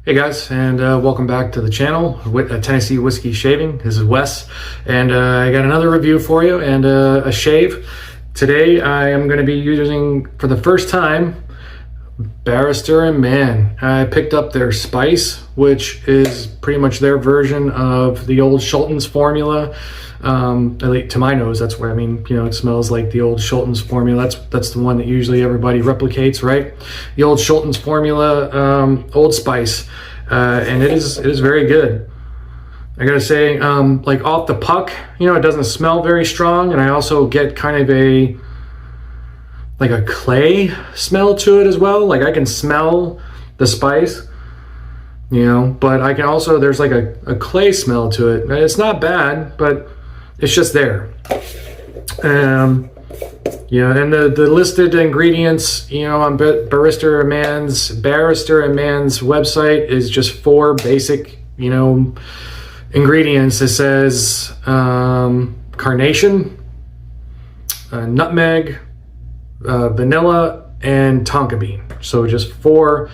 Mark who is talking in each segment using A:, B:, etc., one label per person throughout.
A: Hey guys, and welcome back to the channel with Tennessee Whiskey Shaving. This is Wes, and I got another review for you and a shave. Today I am going to be using, for the first time, Barrister and Mann. I picked up their Spice, which is pretty much their version of the old Shulton's formula. At least to my nose, that's where, I mean, you know, it smells like the old Shulton's formula. That's the one that usually everybody replicates, right? The old Shulton's formula, Old Spice, and it is very good. I gotta say, like off the puck, you know, it doesn't smell very strong, and I also get kind of a clay smell to it as well. Like I can smell the spice, you know, but I can also, there's like a clay smell to it. It's not bad, but it's just there. Yeah, and the listed ingredients, you know, on Barrister and Mann's website is just 4 basic, you know, ingredients. It says Carnation, Nutmeg, vanilla, and Tonka Bean. So just four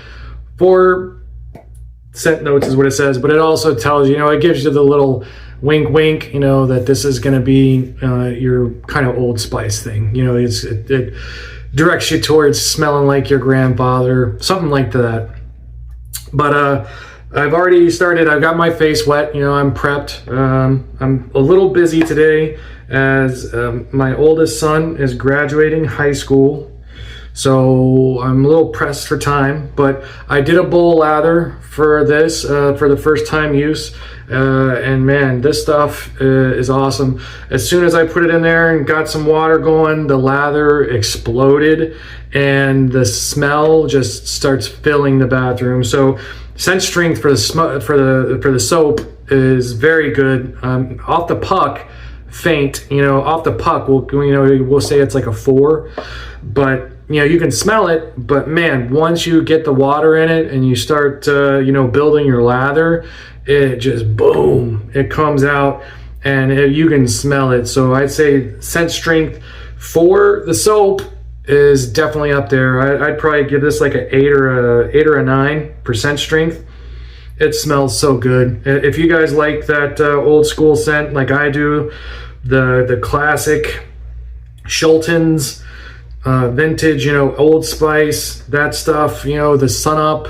A: scent notes is what it says, but it also tells you, you know, it gives you the little wink wink, you know, that this is going to be your kind of Old Spice thing. You know, it directs you towards smelling like your grandfather, something like that. But I've already started. I've got my face wet, you know, I'm prepped. I'm a little busy today as my oldest son is graduating high school. So I'm a little pressed for time, but I did a bowl lather for this, for the first time use. And man, this stuff is awesome. As soon as I put it in there and got some water going, the lather exploded and the smell just starts filling the bathroom. So scent strength for the soap is very good. Off the puck, faint, you know, off the puck, we'll say it's like a 4, but you know, you can smell it, but man, once you get the water in it and you start, you know, building your lather, it just, boom, it comes out and you can smell it. So I'd say scent strength for the soap is definitely up there. I'd probably give this like an 8 or a 9% strength. It smells so good. If you guys like that old school scent like I do, the classic Shulton's, vintage, you know, Old Spice, that stuff, you know, the Sun Up,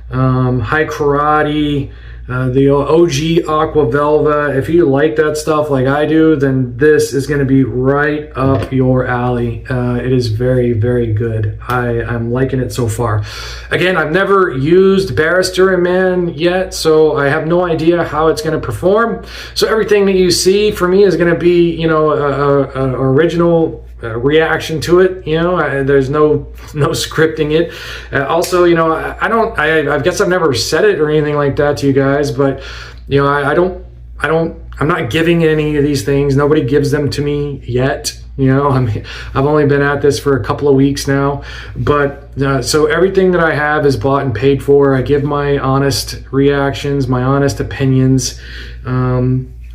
A: High Karate, the OG Aqua Velva. If you like that stuff like I do, then this is going to be right up your alley. It is very, very good. I'm liking it so far. Again, I've never used Barrister and Mann yet, so I have no idea how it's going to perform. So everything that you see for me is going to be, you know, a original reaction to it. You know, there's no scripting it. Also, you know, I guess I've never said it or anything like that to you guys, but you know, I'm not giving any of these things. Nobody gives them to me yet. You know, I mean, I've only been at this for a couple of weeks now, but so everything that I have is bought and paid for. I give my honest reactions, my honest opinions.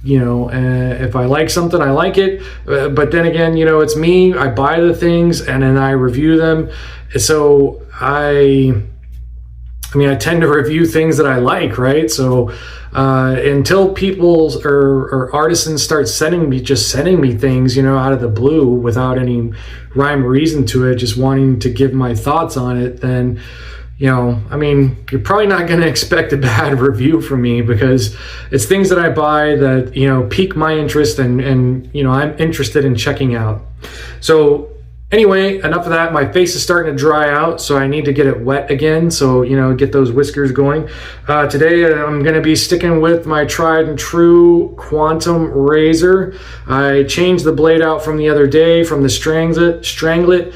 A: You know, if I like something, I like it. But then again, you know, it's me. I buy the things and then I review them. So I tend to review things that I like, right? So until people or artisans start sending me things, you know, out of the blue without any rhyme or reason to it, just wanting to give my thoughts on it, then, you know, I mean, you're probably not going to expect a bad review from me because it's things that I buy that, you know, pique my interest and you know, I'm interested in checking out. So anyway, enough of that. My face is starting to dry out, so I need to get it wet again. So, you know, get those whiskers going. Today I'm going to be sticking with my tried and true Quantum razor. I changed the blade out from the other day from the Stranglet.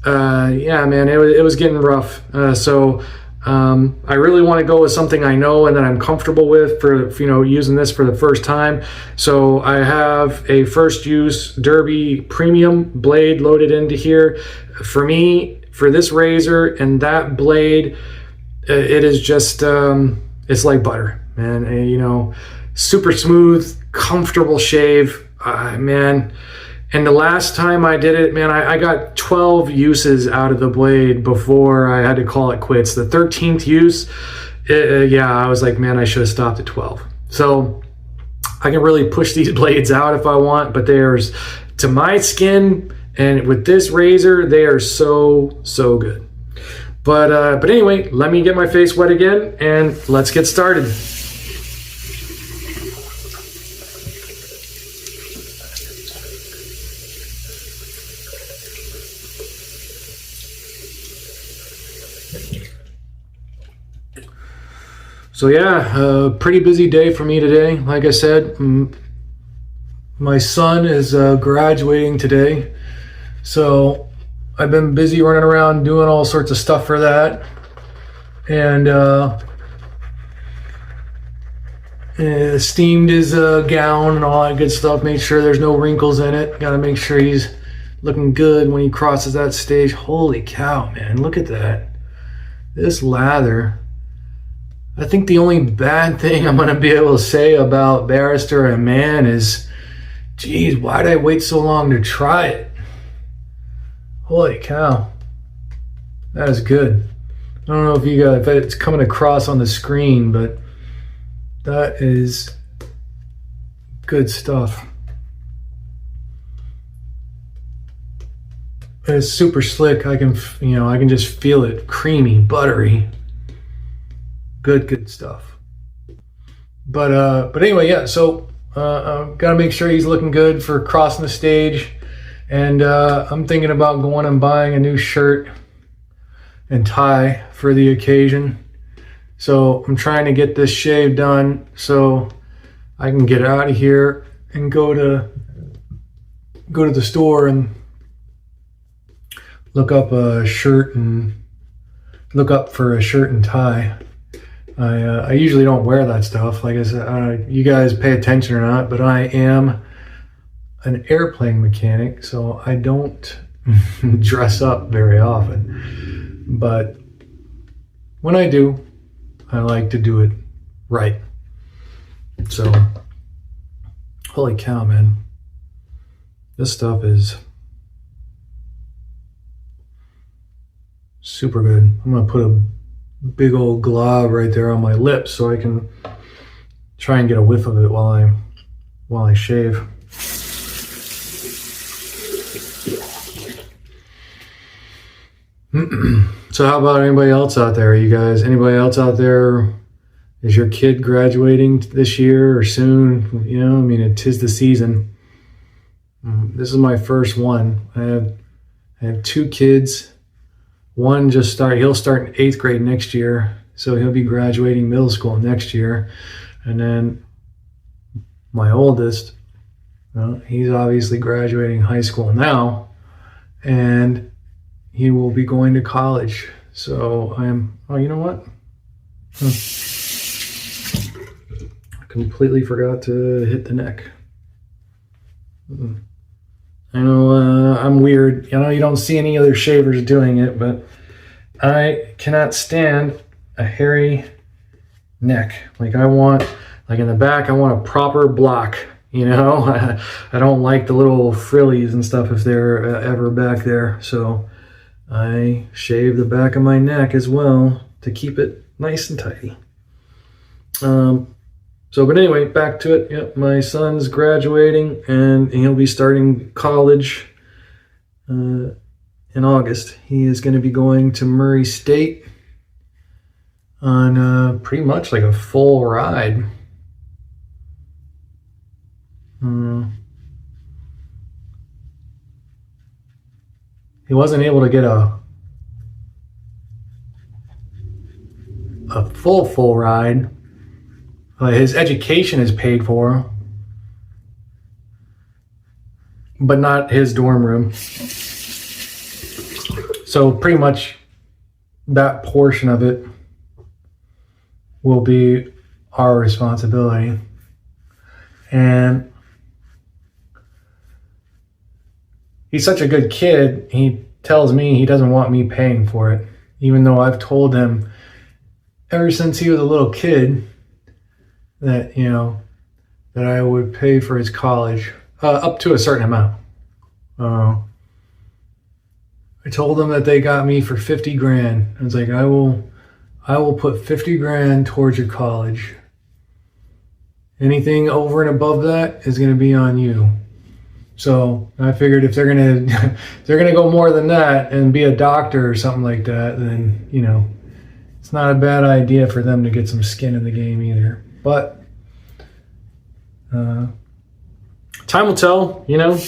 A: Yeah, man, it was getting rough. So I really want to go with something I know and that I'm comfortable with for, you know, using this for the first time. So I have a first use Derby premium blade loaded into here. For me, for this razor and that blade, it is just, it's like butter, man. You know, super smooth, comfortable shave. Man, And the last time I did it, man, I got 12 uses out of the blade before I had to call it quits. The 13th use, yeah, I was like, man, I should have stopped at 12. So I can really push these blades out if I want, but there's, to my skin, and with this razor, they are so good. But anyway, let me get my face wet again, and let's get started. So yeah, pretty busy day for me today. Like I said, my son is graduating today, so I've been busy running around doing all sorts of stuff for that, and steamed his gown and all that good stuff. Made sure there's no wrinkles in it. Got to make sure he's looking good when he crosses that stage. Holy cow, man! Look at that. This lather. I think the only bad thing I'm going to be able to say about Barrister and Mann is, geez, why did I wait so long to try it? Holy cow. That is good. I don't know if you guys, if it's coming across on the screen, but that is good stuff. It's super slick. I can just feel it. Creamy, buttery. Good stuff. But anyway, yeah, so gotta make sure he's looking good for crossing the stage, and I'm thinking about going and buying a new shirt and tie for the occasion. So I'm trying to get this shave done so I can get out of here and go to the store and look up for a shirt and tie. I usually don't wear that stuff. Like I said, you guys pay attention or not, but I am an airplane mechanic, so I don't dress up very often. But when I do, I like to do it right. So, holy cow, man. This stuff is super good. I'm going to put a big old glob right there on my lips so I can try and get a whiff of it while I shave. So how about anybody else out there, you guys? Anybody else out there? Is your kid graduating this year or soon? You know, I mean, it is the season. This is my first one. I have two kids. One he'll start in 8th grade next year, so he'll be graduating middle school next year. And then my oldest, well, he's obviously graduating high school now, and he will be going to college. So you know what? I completely forgot to hit the neck. I know I'm weird. I know you don't see any other shavers doing it, but I cannot stand a hairy neck. Like in the back, I want a proper block, you know? I don't like the little frillies and stuff if they're ever back there. So I shave the back of my neck as well to keep it nice and tidy. But anyway, back to it. Yep, my son's graduating, and he'll be starting college in August. He is going to be going to Murray State on pretty much like a full ride. He wasn't able to get a full ride. His education is paid for, but not his dorm room. So pretty much that portion of it will be our responsibility. And he's such a good kid, he tells me he doesn't want me paying for it, even though I've told him ever since he was a little kid that, that I would pay for his college up to a certain amount. I told them that they got me for 50 grand. I was like, I will put 50 grand towards your college. Anything over and above that is going to be on you. So I figured if they're going to if they're going to go more than that and be a doctor or something like that, then, you know, it's not a bad idea for them to get some skin in the game either. But time will tell, you know.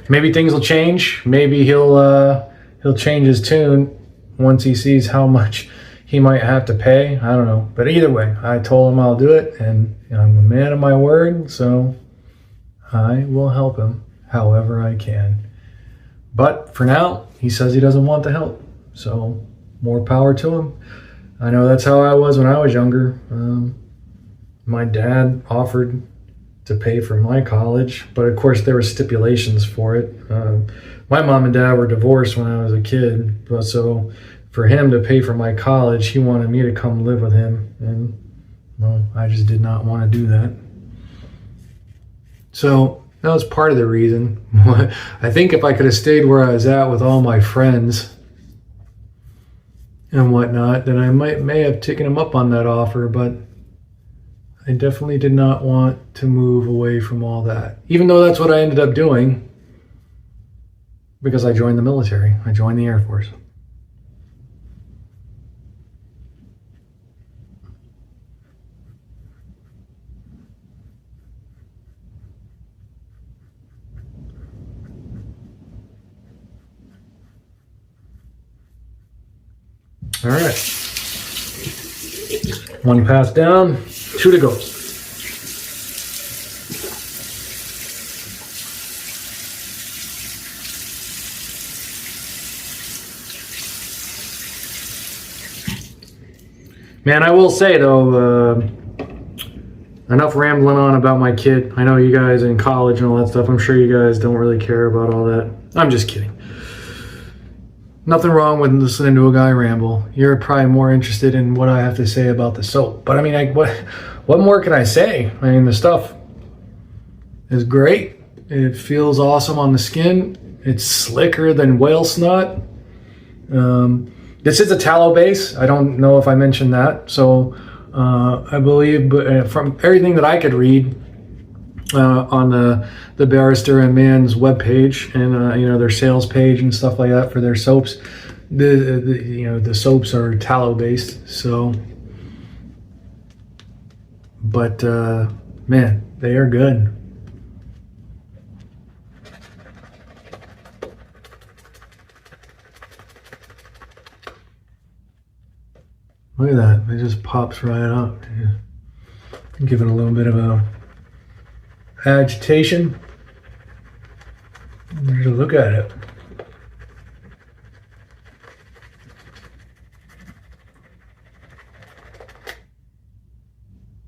A: Maybe things will change. Maybe he'll change his tune once he sees how much he might have to pay. I don't know. But either way, I told him I'll do it, and I'm a man of my word, so I will help him however I can. But for now, he says he doesn't want the help. So more power to him. I know that's how I was when I was younger. My dad offered to pay for my college, but of course there were stipulations for it. My mom and dad were divorced when I was a kid, but so for him to pay for my college, he wanted me to come live with him, and well, I just did not want to do that. So that was part of the reason. I think if I could have stayed where I was at with all my friends and whatnot, then I may have taken him up on that offer, but I definitely did not want to move away from all that, even though that's what I ended up doing, because I joined the military. I joined the Air Force. All right. One pass down, 2 to go. Man, I will say though, enough rambling on about my kid. I know you guys in college and all that stuff. I'm sure you guys don't really care about all that. I'm just kidding. Nothing wrong with listening to a guy ramble. You're probably more interested in what I have to say about the soap. But I mean, what more can I say? I mean, the stuff is great. It feels awesome on the skin. It's slicker than whale snot. This is a tallow base. I don't know if I mentioned that. So I believe from everything that I could read on the Barrister and Mann's webpage and you know, their sales page and stuff like that for their soaps, the soaps are tallow based. So, but man, they are good. Look at that, it just pops right up. Yeah. Give it a little bit of a agitation. Look at it.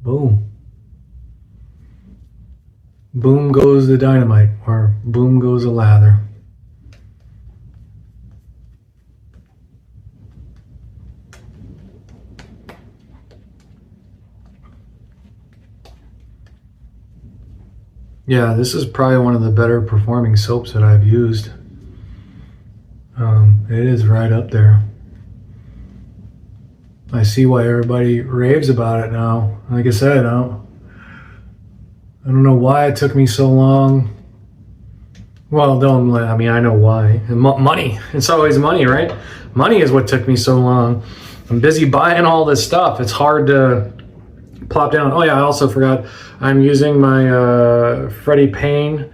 A: Boom. Boom goes the dynamite, or boom goes the lather. Yeah, this is probably one of the better performing soaps that I've used. It is right up there. I see why everybody raves about it now. Like I said, I don't know why it took me so long. Well, I mean, I know why. Money. It's always money, right? Money is what took me so long. I'm busy buying all this stuff. It's hard to plop down. Oh yeah, I also forgot. I'm using my Freddie Payne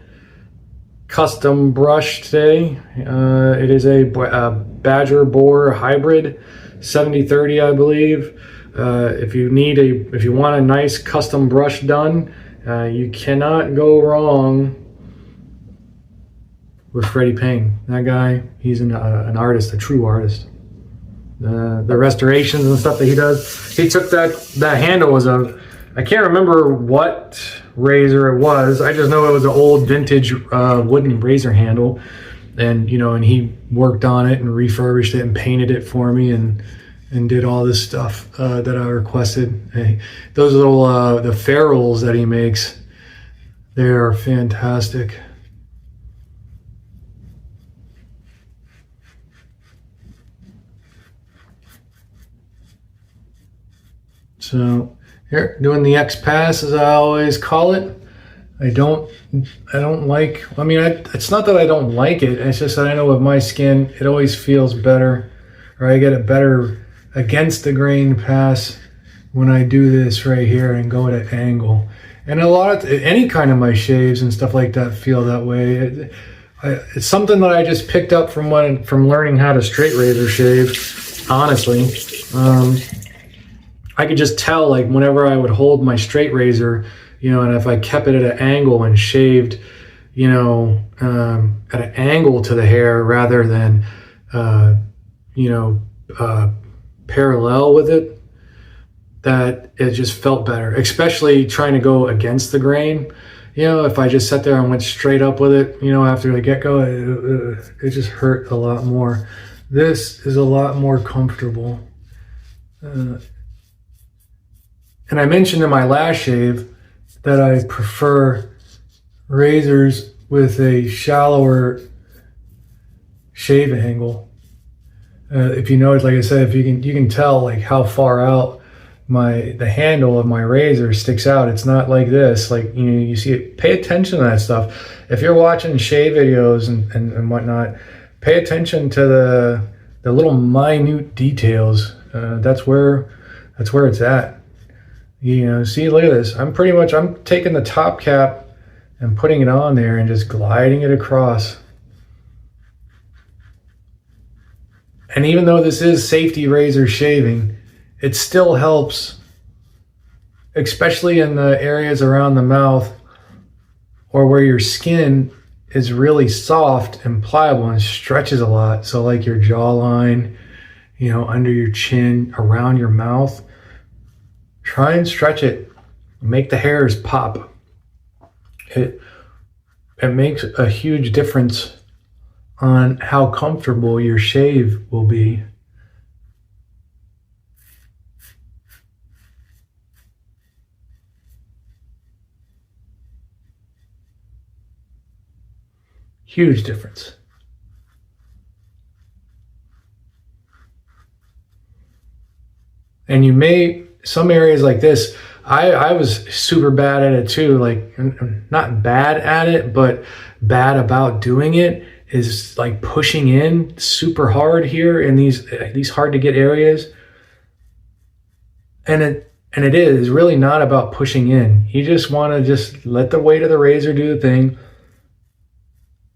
A: custom brush today. It is a Badger Boar hybrid, 70/30, I believe. If you want a nice custom brush done, you cannot go wrong with Freddie Payne. That guy, he's an artist, a true artist. The restorations and stuff that he does. He took that handle was I can't remember what razor it was. I just know it was an old vintage wooden razor handle, and he worked on it and refurbished it and painted it for me and did all this stuff that I requested. Hey, those little the ferrules that he makes, they are fantastic. So here, doing the X pass as I always call it. I don't like, I mean, it's not that I don't like it. It's just that I know with my skin, it always feels better, or I get a better against the grain pass when I do this right here and go at an angle. And a lot of, any kind of my shaves and stuff like that feel that way. It's something that I just picked up from learning how to straight razor shave, honestly. I could just tell, like, whenever I would hold my straight razor, you know, and if I kept it at an angle and shaved, you know, at an angle to the hair rather than, you know, parallel with it, that it just felt better, especially trying to go against the grain. You know, if I just sat there and went straight up with it, you know, after the get-go, it just hurt a lot more. This is a lot more comfortable. And I mentioned in my last shave that I prefer razors with a shallower shave angle. If you notice, like I said, if you can tell like how far out the handle of my razor sticks out. It's not like this. Like, you know, you see it. Pay attention to that stuff. If you're watching shave videos and whatnot, pay attention to the little minute details. That's where it's at. You know, see, look at this. I'm taking the top cap and putting it on there and just gliding it across. And even though this is safety razor shaving, it still helps, especially in the areas around the mouth or where your skin is really soft and pliable and stretches a lot. So like your jawline, you know, under your chin, around your mouth. Try and stretch it. Make the hairs pop. It makes a huge difference on how comfortable your shave will be. Huge difference. And you may, some areas like this, I was super bad at it too. Like, not bad at it, but bad about doing it, is like pushing in super hard here in these hard to get areas. And it is really not about pushing in. You just want to just let the weight of the razor do the thing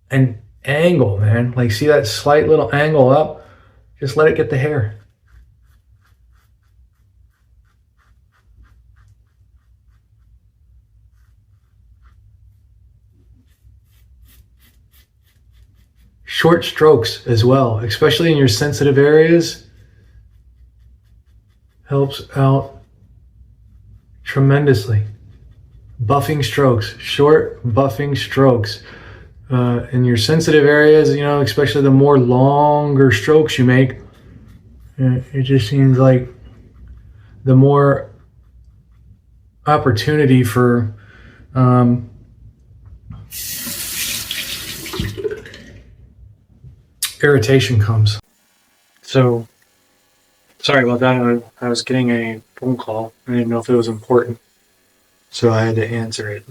A: and angle, man. Like, see that slight little angle up? Just let it get the hair. Short strokes as well, especially in your sensitive areas, helps out tremendously. Buffing strokes, short buffing strokes. In your sensitive areas, you know, especially the more longer strokes you make, it just seems like the more opportunity for irritation comes. So, sorry about that. I was getting a phone call. I didn't know if it was important, so I had to answer it.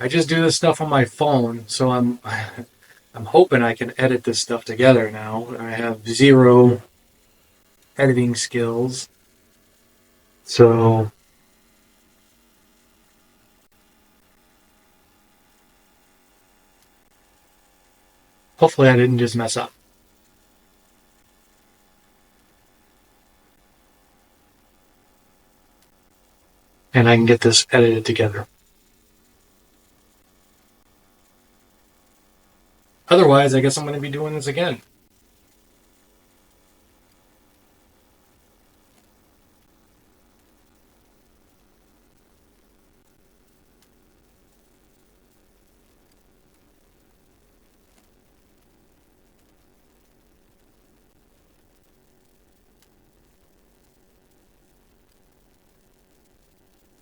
A: I just do this stuff on my phone, so I'm hoping I can edit this stuff together now. I have zero editing skills, so hopefully I didn't just mess up. And I can get this edited together. Otherwise, I guess I'm going to be doing this again.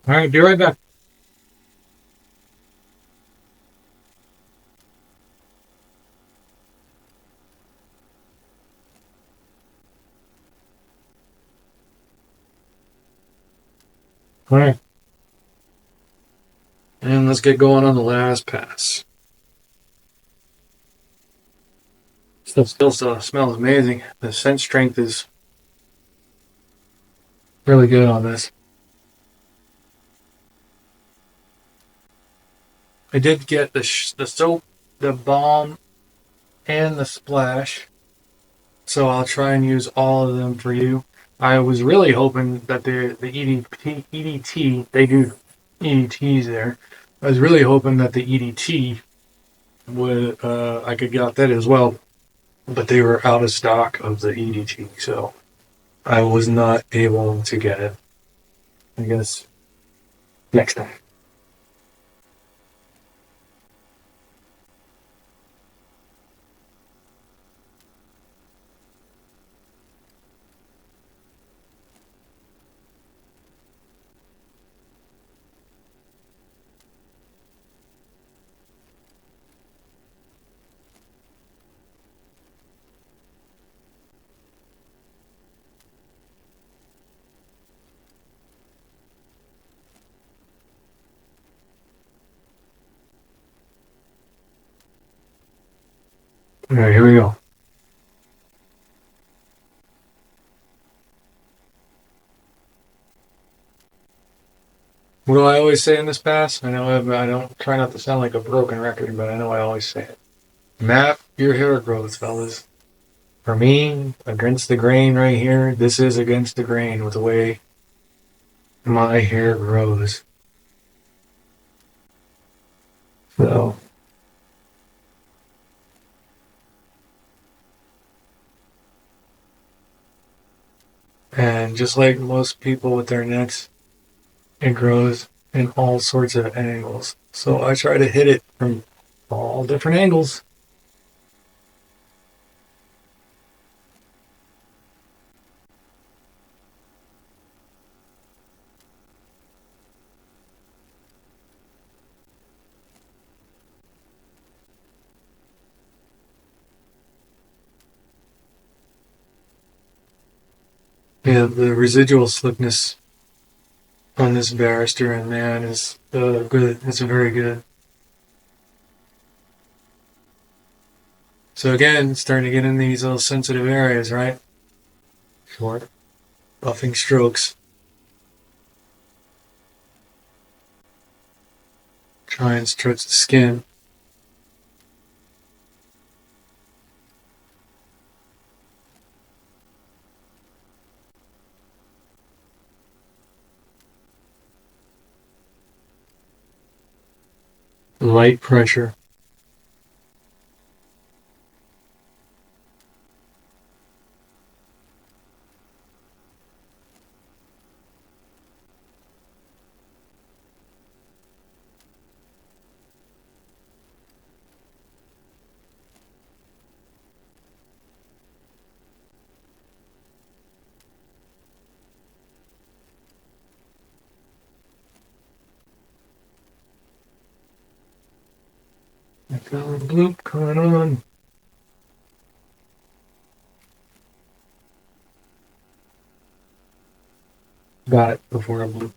A: All right, be right back. All right. And let's get going on the last pass. Still smells amazing. The scent strength is really good on this. I did get the soap, the balm, and the splash. So I'll try and use all of them for you. I was really hoping that the EDT, they do EDTs there. I was really hoping that the EDT would, I could get that as well, but they were out of stock of the EDT, so I was not able to get it. I guess next time. All right, here we go. What do I always say in this pass? I know I don't try not to sound like a broken record, but I know I always say it. Map your hair growth, fellas. For me, against the grain right here, this is against the grain with the way my hair grows. So, and just like most people with their necks, it grows in all sorts of angles. So I try to hit it from all different angles. Yeah, the residual slickness on this Barrister and Mann is good. It's very good. So again, starting to get in these little sensitive areas, right? Short, buffing strokes. Try and stretch the skin. Light pressure. I got a bloop coming on. Got it before a bloop.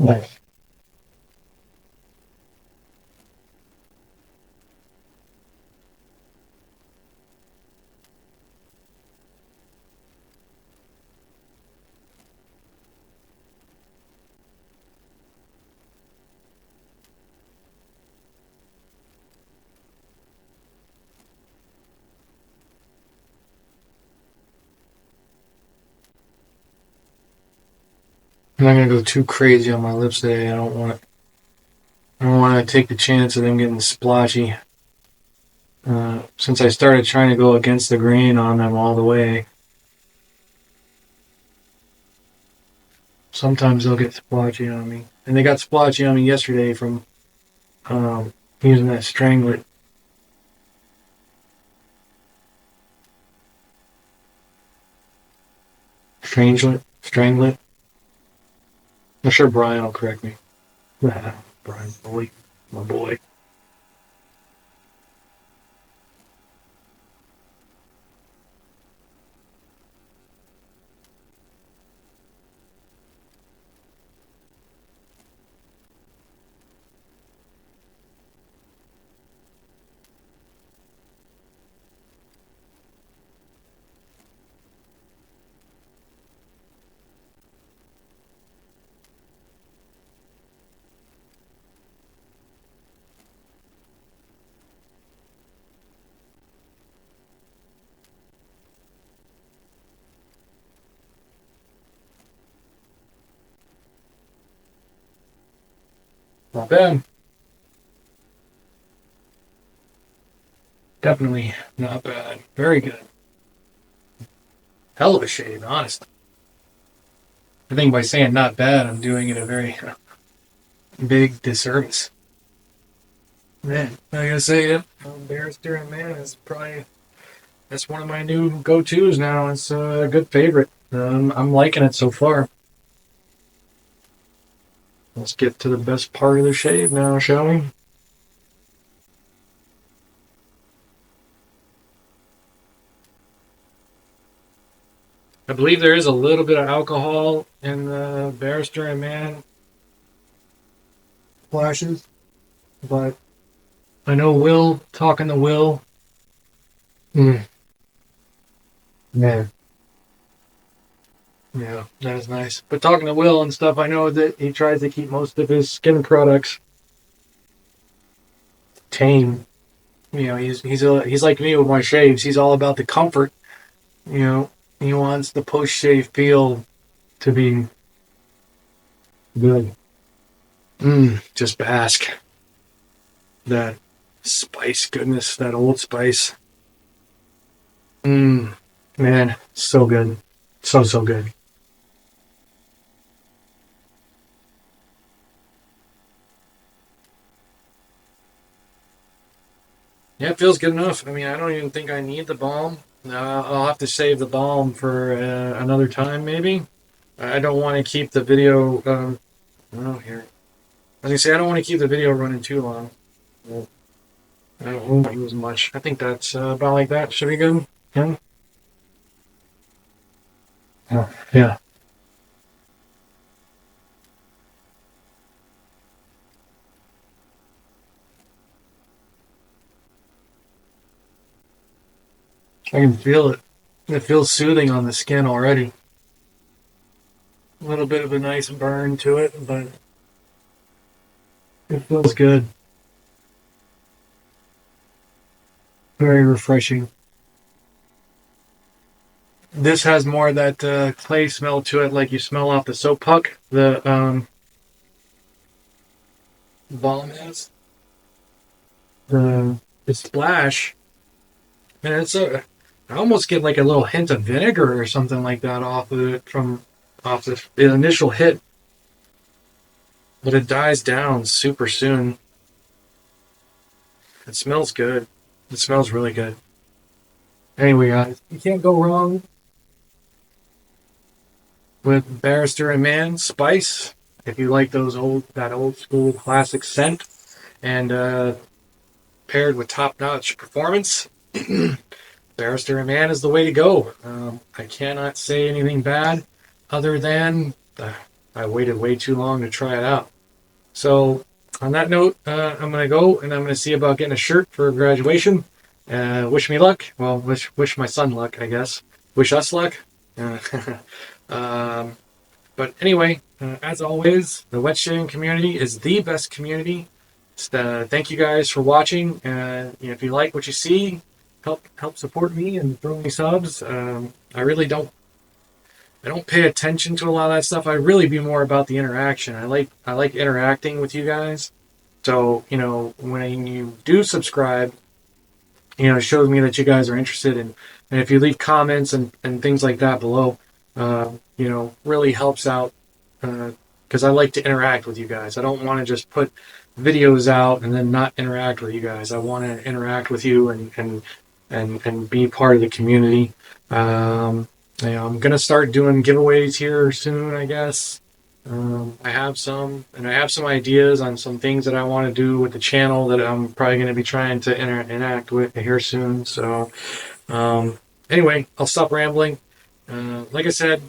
A: Nice. I'm not gonna go too crazy on my lips today. I don't want to take the chance of them getting splotchy. Since I started trying to go against the grain on them all the way, sometimes they'll get splotchy on me. And they got splotchy on me yesterday from using that stranglet. Stranglet. I'm sure Brian will correct me. Brian, boy, my boy. Not bad. Definitely not bad. Very good. Hell of a shave, honestly. I think by saying not bad, I'm doing it a very big disservice. Man, I gotta say it. Barrister and Mann is probably that's one of my new go-tos now. It's a good favorite. I'm liking it so far. Let's get to the best part of the shave now, shall we? I believe there is a little bit of alcohol in the Barrister and Mann flashes, but I know Will, talking to Will, man, yeah, that is nice. But talking to Will and stuff, I know that he tries to keep most of his skin products tame. You know, he's like me with my shaves. He's all about the comfort. You know, he wants the post shave feel to be good. Just bask. That spice goodness, that Old Spice. Man, so good. So good. Yeah, it feels good enough. I mean, I don't even think I need the balm. I'll have to save the balm for another time, maybe. I don't want to keep the video. Oh, here. I was gonna say I don't want to keep the video running too long. Well, I don't want to use much. I think that's about like that. Should be good. Yeah. Yeah. I can feel it. It feels soothing on the skin already. A little bit of a nice burn to it, but it feels good. Very refreshing. This has more of that clay smell to it, like you smell off the soap puck. The balm has the splash, and it's a. I almost get like a little hint of vinegar or something like that off of it from off the initial hit, but it dies down super soon. It smells good. It smells really good. Anyway, guys, you can't go wrong with Barrister and Mann Spice if you like that old school classic scent and paired with top notch performance. Barrister and Mann is the way to go. I cannot say anything bad other than I waited way too long to try it out. So on that note, I'm going to go and I'm going to see about getting a shirt for graduation. Wish me luck. Well, wish my son luck, I guess. Wish us luck. Um, but anyway, as always, the wet shaving community is the best community. Thank you guys for watching. If you like what you see, help support me and throw me subs. I really don't pay attention to a lot of that stuff. I really be more about the interaction. I like interacting with you guys. So, when you do subscribe, it shows me that you guys are interested in, and if you leave comments and things like that below, really helps out, because I like to interact with you guys. I don't want to just put videos out and then not interact with you guys. I want to interact with you and be part of the community. I'm going to start doing giveaways here soon, I guess. I have some ideas on some things that I want to do with the channel that I'm probably going to be trying to enact with here soon. So, anyway, I'll stop rambling. Like I said,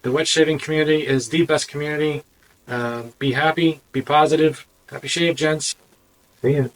A: the wet shaving community is the best community. Be happy, be positive. Happy shave, gents. See ya.